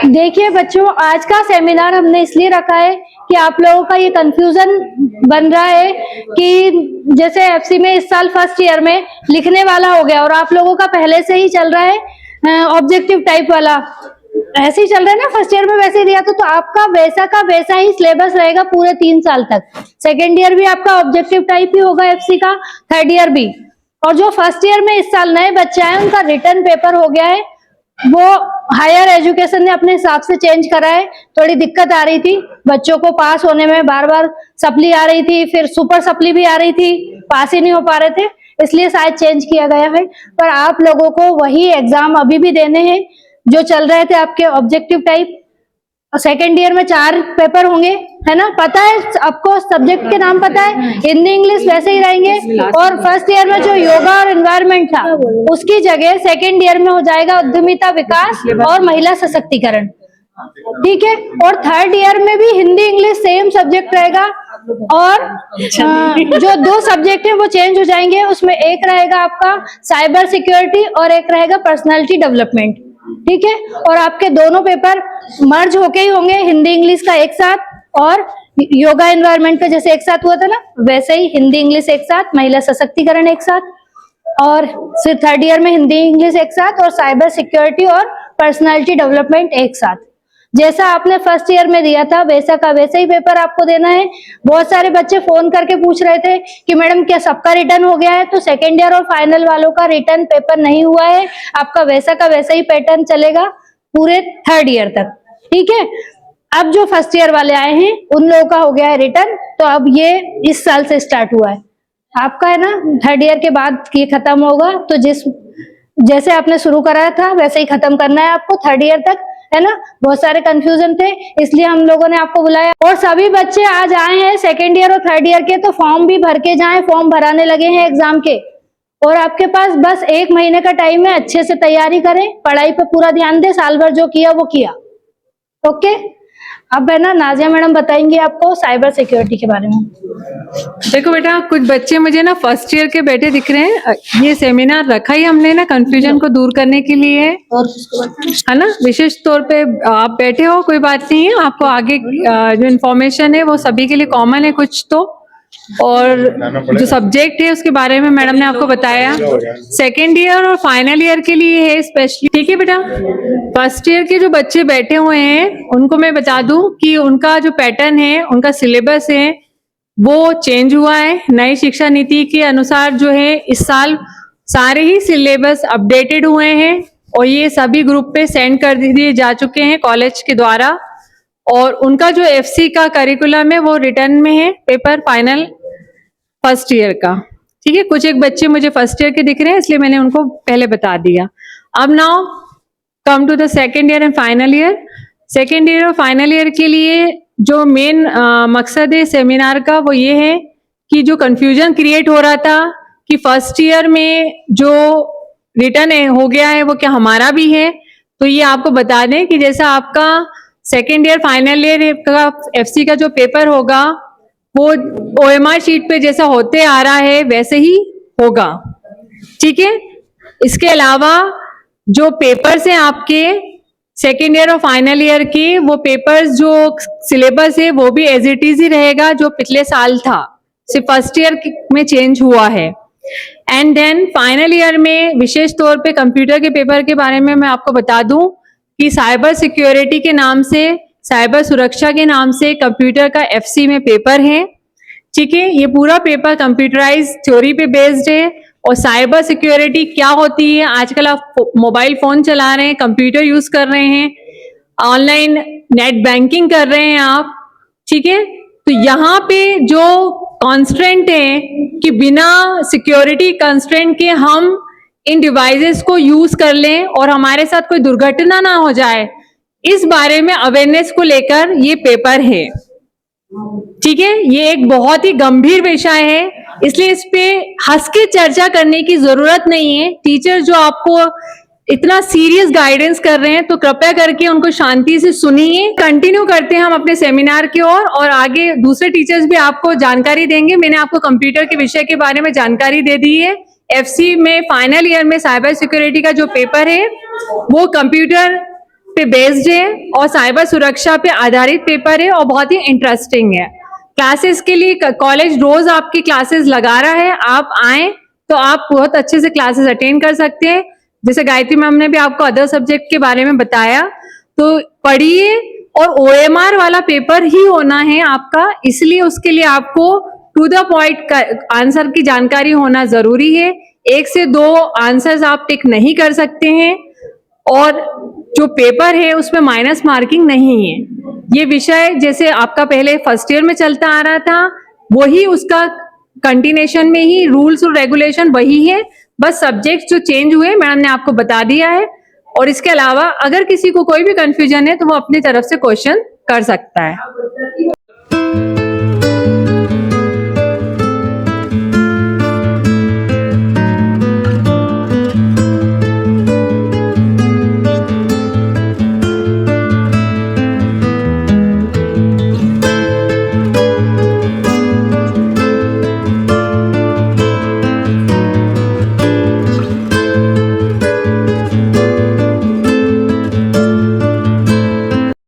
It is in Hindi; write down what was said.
देखिए बच्चों, आज का सेमिनार हमने इसलिए रखा है कि आप लोगों का ये कंफ्यूजन बन रहा है कि जैसे एफसी में इस साल फर्स्ट ईयर में लिखने वाला हो गया और आप लोगों का पहले से ही चल रहा है ऑब्जेक्टिव टाइप वाला, ऐसे ही चल रहा है ना, फर्स्ट ईयर में वैसे ही दिया तो आपका वैसा का वैसा ही सिलेबस रहेगा पूरे 3 साल तक। सेकेंड ईयर भी आपका ऑब्जेक्टिव टाइप ही होगा एफसी का, थर्ड ईयर भी। और जो फर्स्ट ईयर में इस साल नए बच्चे आए उनका रिटर्न पेपर हो गया है, वो हायर एजुकेशन ने अपने हिसाब से चेंज करा है। थोड़ी दिक्कत आ रही थी बच्चों को पास होने में, बार बार सप्ली आ रही थी, फिर सुपर सप्ली भी आ रही थी, पास ही नहीं हो पा रहे थे, इसलिए शायद चेंज किया गया है। पर आप लोगों को वही एग्जाम अभी भी देने हैं जो चल रहे थे आपके ऑब्जेक्टिव टाइप। सेकेंड ईयर में 4 पेपर होंगे, है ना, पता है आपको, सब्जेक्ट के नाम पता है, हिंदी इंग्लिश वैसे ही रहेंगे। और फर्स्ट ईयर में जो योगा और एनवायरनमेंट था उसकी जगह सेकेंड ईयर में हो जाएगा उद्यमिता विकास और महिला सशक्तिकरण, ठीक है। और थर्ड ईयर में भी हिंदी इंग्लिश सेम सब्जेक्ट रहेगा और जो 2 सब्जेक्ट है वो चेंज हो जाएंगे। उसमें एक रहेगा आपका साइबर सिक्योरिटी और एक रहेगा पर्सनालिटी डेवलपमेंट, ठीक है। और आपके दोनों पेपर मर्ज होके ही होंगे, हिंदी इंग्लिश का एक साथ और योगा एनवायरनमेंट का जैसे एक साथ हुआ था ना, वैसे ही हिंदी इंग्लिश एक साथ, महिला सशक्तिकरण एक साथ, और फिर थर्ड ईयर में हिंदी इंग्लिश एक साथ और साइबर सिक्योरिटी और पर्सनालिटी डेवलपमेंट एक साथ। जैसा आपने फर्स्ट ईयर में दिया था वैसा का वैसा ही पेपर आपको देना है। बहुत सारे बच्चे फोन करके पूछ रहे थे कि मैडम क्या सबका रिटर्न हो गया है, तो सेकेंड ईयर और फाइनल वालों का रिटर्न पेपर नहीं हुआ है, आपका वैसा का वैसा ही पैटर्न चलेगा पूरे थर्ड ईयर तक, ठीक है। अब जो फर्स्ट ईयर वाले आए हैं उन लोगों का हो गया है रिटर्न, तो अब ये इस साल से स्टार्ट हुआ है आपका, है ना, थर्ड ईयर के बाद ये खत्म होगा। तो जैसे आपने शुरू कराया था वैसे ही खत्म करना है आपको थर्ड ईयर तक, है ना। बहुत सारे कंफ्यूजन थे इसलिए हम लोगों ने आपको बुलाया। और सभी बच्चे आज आए हैं सेकेंड ईयर और थर्ड ईयर के, तो फॉर्म भी भर के जाएं, फॉर्म भराने लगे हैं एग्जाम के। और आपके पास बस 1 महीने का टाइम है, अच्छे से तैयारी करें, पढ़ाई पे पूरा ध्यान दें, साल भर जो किया वो किया, ओके। अब है ना, नाजिया मैडम बताएंगे आपको साइबर सिक्योरिटी के बारे में। देखो बेटा, कुछ बच्चे मुझे ना फर्स्ट ईयर के बैठे दिख रहे हैं। ये सेमिनार रखा ही हमने ना कंफ्यूजन को दूर करने के लिए है ना, विशेष तौर पे आप बैठे हो, कोई बात नहीं है, आपको आगे जो इन्फॉर्मेशन है वो सभी के लिए कॉमन है कुछ तो, और जो सब्जेक्ट है उसके बारे में मैडम ने आपको बताया। सेकेंड ईयर और फाइनल ईयर के लिए है स्पेशली, ठीक है बेटा। फर्स्ट ईयर के जो बच्चे बैठे हुए हैं उनको मैं बता दूं कि उनका जो पैटर्न है, उनका सिलेबस है वो चेंज हुआ है। नई शिक्षा नीति के अनुसार जो है इस साल सारे ही सिलेबस अपडेटेड हुए हैं और ये सभी ग्रुप पे सेंड कर दिए जा चुके हैं कॉलेज के द्वारा। और उनका जो एफसी का करिकुलम है वो रिटर्न में है पेपर फाइनल फर्स्ट ईयर का, ठीक है। कुछ एक बच्चे मुझे फर्स्ट ईयर के दिख रहे हैं इसलिए मैंने उनको पहले बता दिया। अब now come to the second year and final year. Second year और फाइनल ईयर के लिए जो मेन मकसद है सेमिनार का वो ये है कि जो कंफ्यूजन क्रिएट हो रहा था कि फर्स्ट ईयर में जो रिटर्न हो गया है वो क्या हमारा भी है, तो ये आपको बता दें कि जैसा आपका सेकेंड ईयर फाइनल ईयर का एफसी का जो पेपर होगा वो ओएमआर शीट पे जैसा होते आ रहा है वैसे ही होगा, ठीक है। इसके अलावा जो पेपर्स हैं आपके सेकेंड ईयर और फाइनल ईयर के, वो पेपर्स जो सिलेबस है वो भी एज इट इज ही रहेगा जो पिछले साल था, सिर्फ फर्स्ट ईयर में चेंज हुआ है। एंड देन फाइनल ईयर में विशेष तौर पे कंप्यूटर के पेपर के बारे में मैं आपको बता दूं कि साइबर सिक्योरिटी के नाम से, साइबर सुरक्षा के नाम से कंप्यूटर का एफसी में पेपर है, ठीक है। ये पूरा पेपर कंप्यूटराइज थ्योरी पे बेस्ड है। और साइबर सिक्योरिटी क्या होती है, आजकल आप मोबाइल फोन चला रहे हैं, कंप्यूटर यूज कर रहे हैं, ऑनलाइन नेट बैंकिंग कर रहे हैं आप, ठीक है। तो यहाँ पे जो कॉन्स्ट्रेंट है कि बिना सिक्योरिटी कंस्ट्रेंट के हम इन डिवाइसेस को यूज कर लें और हमारे साथ कोई दुर्घटना ना हो जाए, इस बारे में अवेयरनेस को लेकर ये पेपर है, ठीक है। ये एक बहुत ही गंभीर विषय है इसलिए इस पे हंस के चर्चा करने की जरूरत नहीं है। टीचर जो आपको इतना सीरियस गाइडेंस कर रहे हैं तो कृपया करके उनको शांति से सुनिए। कंटिन्यू करते हैं हम अपने सेमिनार की ओर और आगे दूसरे टीचर्स भी आपको जानकारी देंगे। मैंने आपको कंप्यूटर के विषय के बारे में जानकारी दे दी है। एफसी में फाइनल ईयर में साइबर सिक्योरिटी का जो पेपर है वो कंप्यूटर पे बेस्ड है और साइबर सुरक्षा पे आधारित पेपर है और बहुत ही इंटरेस्टिंग है। क्लासेस के लिए कॉलेज रोज आपकी क्लासेस लगा रहा है, आप आए तो आप बहुत अच्छे से क्लासेस अटेंड कर सकते हैं। जैसे गायत्री मैम ने भी आपको अदर सब्जेक्ट के बारे में बताया, तो पढ़िए और OMR वाला पेपर ही होना है आपका, इसलिए उसके लिए आपको टू द पॉइंट आंसर की जानकारी होना जरूरी है। 1 से 2 आंसर्स आप टिक नहीं कर सकते हैं और जो पेपर है उसमें माइनस मार्किंग नहीं है। ये विषय जैसे आपका पहले फर्स्ट ईयर में चलता आ रहा था, वही उसका कंटिन्यूशन में ही रूल्स और रेगुलेशन वही है, बस सब्जेक्ट जो चेंज हुए मैडम ने आपको बता दिया है। और इसके अलावा अगर किसी को कोई भी कंफ्यूजन है तो वो अपनी तरफ से क्वेश्चन कर सकता है।